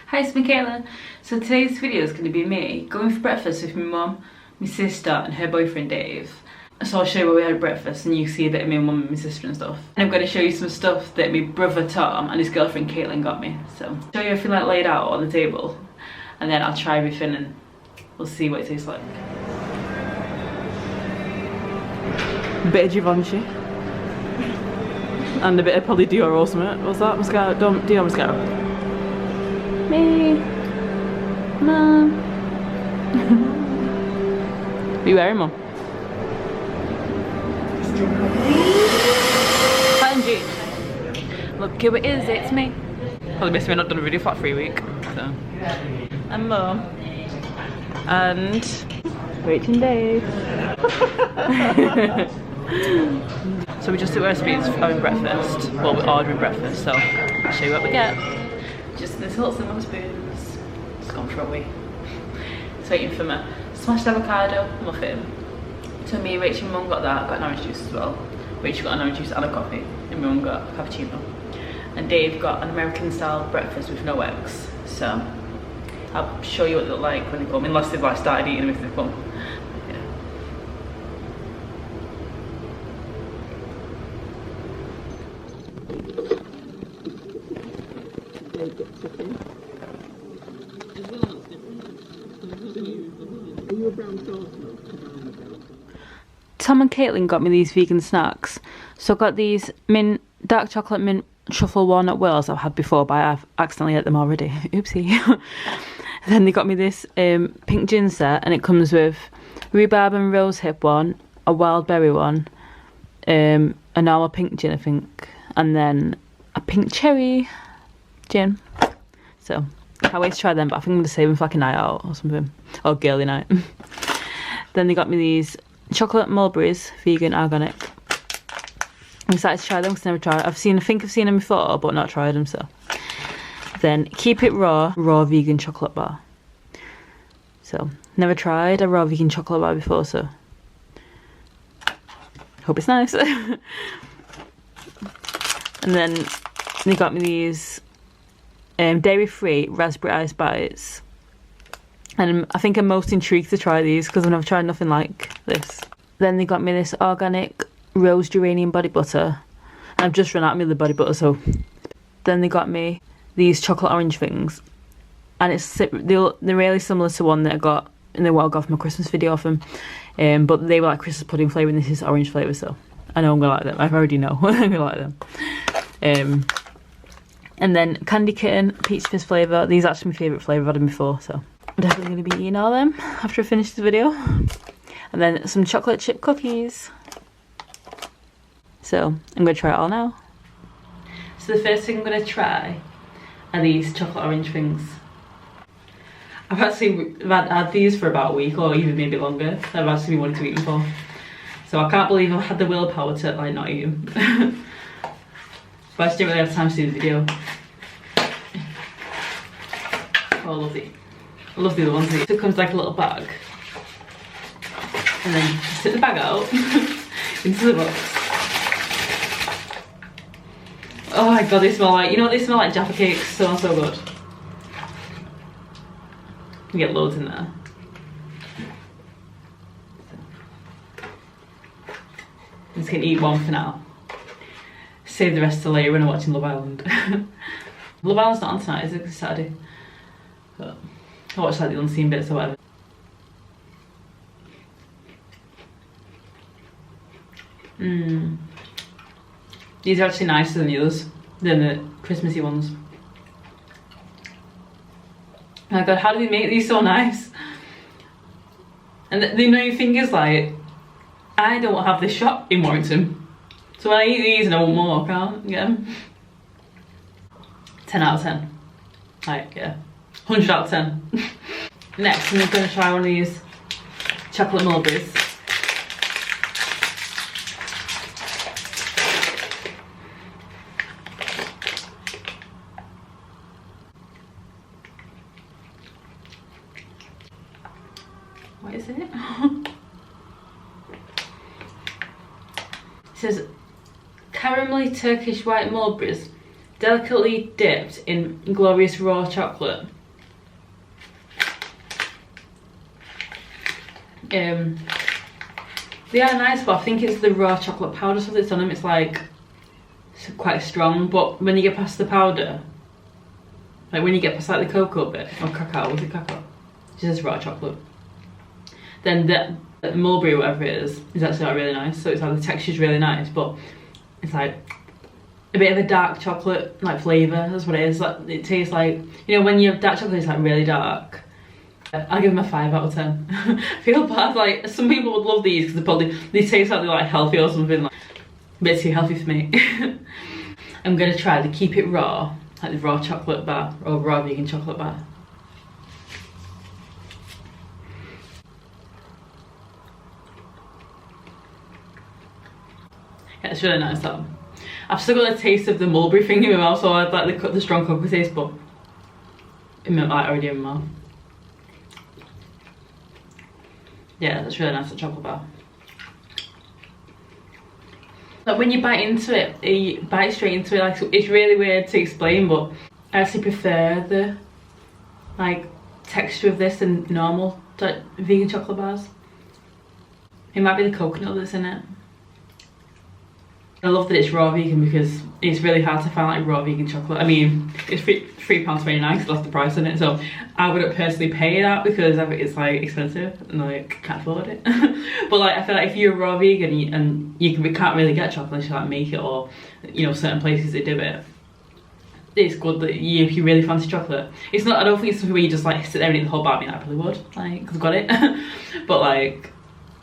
Hi, it's Michaela. So today's video is going to be me going for breakfast with my mum, my sister and her boyfriend Dave. So I'll show you where we had breakfast and you see a bit of my mum and my sister and stuff. And I'm going to show you some stuff that my brother Tom and his girlfriend Caitlin got me. So show you everything like laid out on the table and then I'll try everything and we'll see what it tastes like. A bit of Givenchy. And a bit of probably Dior or something. What's that? Mascara? Dior mascara. Me. Mum. What are you wearing, Mum? Hi, Jean. Look who it is, it's me. Well, basically, I've not done a video for like 3 weeks. So. And Mum. And Rach and Dave. So we just took recipes for having breakfast. Well, we're ordering breakfast, so I'll show you what we get. Just this little cinnamon spoons. It's gone for a wee. It's waiting for me. Smashed avocado muffin. So me, Rachel and Mum got that. Got an orange juice as well. Rachel got an orange juice and a coffee. And Mum got a cappuccino. And Dave got an American style breakfast with no eggs. So I'll show you what they look like when they come. Unless they've like started eating them if they come. Tom and Caitlin got me these vegan snacks. So I got these dark chocolate mint truffle walnut whirls I've had before, but I've accidentally ate them already. Oopsie. Then they got me this pink gin set, and it comes with rhubarb and rose hip one, a wild berry one, a normal pink gin I think, and then a pink cherry gin. So I can't wait to try them, but I think I'm going to save them for like a night out or something, or girly night. Then they got me these chocolate mulberries, vegan, organic. I'm excited to try them because I've never tried. I think I've seen them before, but not tried them. So then keep it raw vegan chocolate bar. So never tried a raw vegan chocolate bar before, so hope it's nice. And then they got me these dairy-free raspberry ice bites. And I think I'm most intrigued to try these because I've never tried nothing like this. Then they got me this organic rose geranium body butter. And I've just run out of the body butter, so. Then they got me these chocolate orange things. And they're really similar to one that I got in the what I got from my Christmas video of them. But they were like Christmas pudding flavour and this is orange flavour, so I know I'm going to like them. I already know I'm going to like them. And then Candy Kitten, peach fizz flavour. These are actually my favourite flavour. I've had them before, so I'm definitely going to be eating all them after I finish the video. And then some chocolate chip cookies. So I'm going to try it all now. So the first thing I'm going to try are these chocolate orange things. I've actually had these for about a week or even maybe longer. I've actually been wanting to eat them for. So I can't believe I've had the willpower to like not eat them. But I just didn't really have time to do the video. Oh, I love these. I love the other ones. So it comes like a little bag. And then just take the bag out into the box. Oh my god, they smell like, you know what, they smell like Jaffa cakes. So good. You get loads in there. I'm just gonna eat one for now. Save the rest till later when I'm watching Love Island. Love Island's not on tonight, is it? It's Saturday. But I watched like the unseen bits or whatever. These are actually nicer than the others, than the Christmassy ones. Oh my god, how do they make these so nice? And the annoying thing is like, I don't have this shop in Warrington. So when I eat these and I want more, I can't get them. 10 out of 10. Like, yeah. 100 out of 10. Next, I'm going to try one of these chocolate mulberries. What is it? It says caramelly Turkish white mulberries, delicately dipped in glorious raw chocolate, They are nice, but I think it's the raw chocolate powder stuff that's on them. It's like quite strong, but when you get past the powder, like when you get past like the cocoa bit, or cacao, was it cacao? It's just raw chocolate. Then the mulberry, whatever it is actually like really nice. So it's like the texture's really nice, but it's like a bit of a dark chocolate like flavour. That's what it is. Like it tastes like, you know, when you have dark chocolate, it's like really dark. I'll give them a 5 out of 10. I feel bad, like some people would love these because they taste like they're like healthy or something, like a bit too healthy for me. I'm gonna try the Keep It Raw, like the raw chocolate bar or raw vegan chocolate bar. Yeah, it's really nice though. I've still got the taste of the mulberry thing in my mouth, so I like the strong cocoa taste, but already in my mouth. Yeah, that's really nice, the chocolate bar. Like when you bite into it, you bite straight into it. Like it's really weird to explain, but I actually prefer the like texture of this than normal vegan chocolate bars. It might be the coconut that's in it. I love that it's raw vegan because it's really hard to find like raw vegan chocolate. I mean, it's £3.29 because that's the price in it. So I wouldn't personally pay that because I think it's like expensive and like can't afford it. But like I feel like if you're raw vegan and you can't really get chocolate unless you like make it, or you know certain places they do it. It's good that if you really fancy chocolate, it's not. I don't think it's something where you just like sit there and eat the whole bar. I mean, I probably would, like, because I've got it. But like,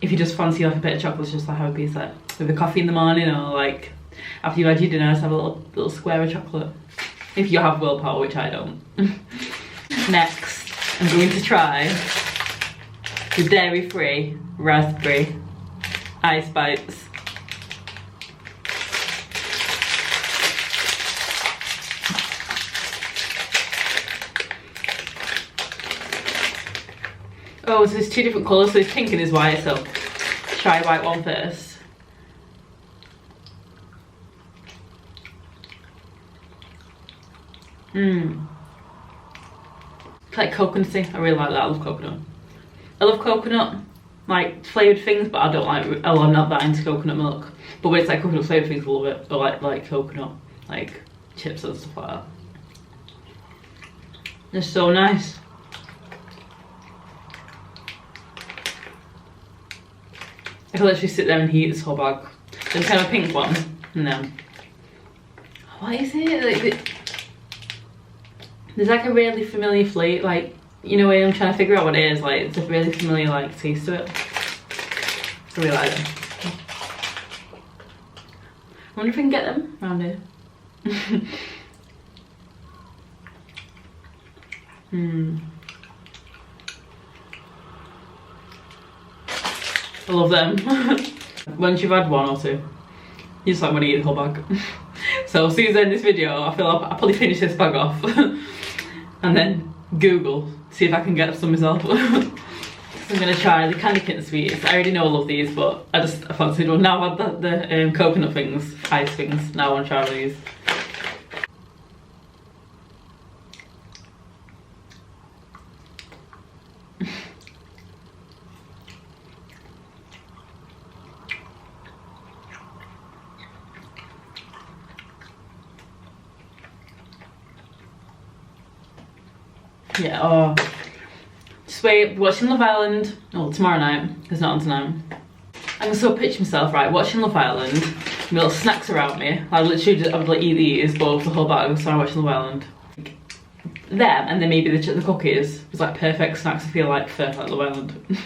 if you just fancy like a bit of chocolate, just like have a piece like with a coffee in the morning, or like after you've had your dinner, just have a little square of chocolate. If you have willpower, which I don't. Next, I'm going to try the dairy-free raspberry ice bites. Oh, so there's 2 different colours, so there's pink and there's white, so try white one first. It's like coconutty. I really like that. I love coconut. I love coconut, like flavoured things, but I don't like, I'm not that into coconut milk. But when it's like coconut flavoured things, I love it. Or like coconut, like chips and stuff like that. They're so nice. I could literally sit there and eat this whole bag. Then kind of a pink one, and then what is it? Like, there's like a really familiar flavour, like, you know, when I'm trying to figure out what it is, like it's a really familiar like taste to it. I really like them. I wonder if I can get them around here. I love them. Once you've had 1 or 2, you just like want to eat the whole bag. So as soon as I end this video, I feel I'll probably finish this bag off and then Google, see if I can get some myself. So I'm gonna try the candy kitten sweets. I already know I love these, but I fancied one. Now I've had the coconut things, ice things. Now I want to try these. Yeah, oh. Just wait, watching Love Island. Oh, tomorrow night. It's not on tonight. I can still picture myself, right, watching Love Island. My little snacks around me. I literally I would like eat these, both the whole bag, so I'm watching Love Island. Them, and then maybe the cookies was like perfect snacks, I feel like, for like Love Island.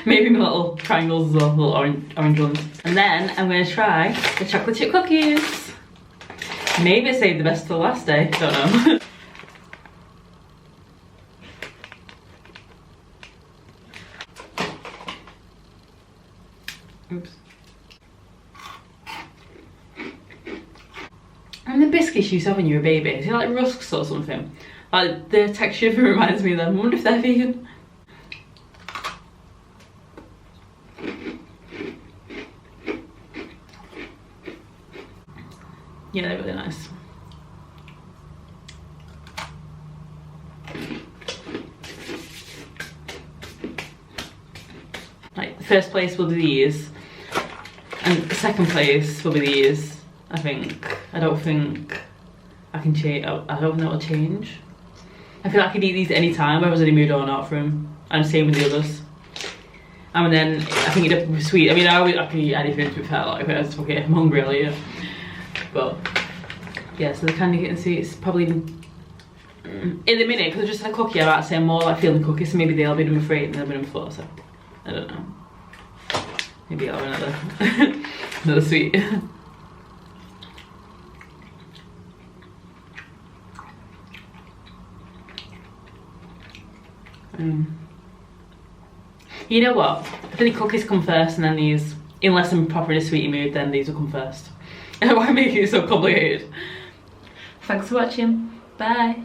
Maybe my little triangles as well, little orange ones. And then I'm gonna try the chocolate chip cookies. Maybe I saved the best till the last day, don't know. Oops. And the biscuits you used to have when you were a baby, is it like rusks or something? Like the texture of it reminds me of them. I wonder if they're vegan. Yeah, they're really nice. first place will be these, and second place will be these. I think. I don't think I can change. I don't think that'll change. I feel like I could eat these any time, whether I was in a mood or not for them. And same with the others. And then I think it'd be sweet. I mean, I can eat anything to be fair. Like, it's okay. I'm hungry later. But yeah, so the candy kitten sweets probably in the minute, because I just had a cookie. I might say I'm more like feeling cookies, so maybe they'll be number 3 and they'll be number 4. So I don't know. Maybe I'll have another another sweet. You know what? I think the cookies come first and then these. Unless I'm proper in a sweetie mood, then these will come first. Why make it so complicated? Thanks for watching. Bye.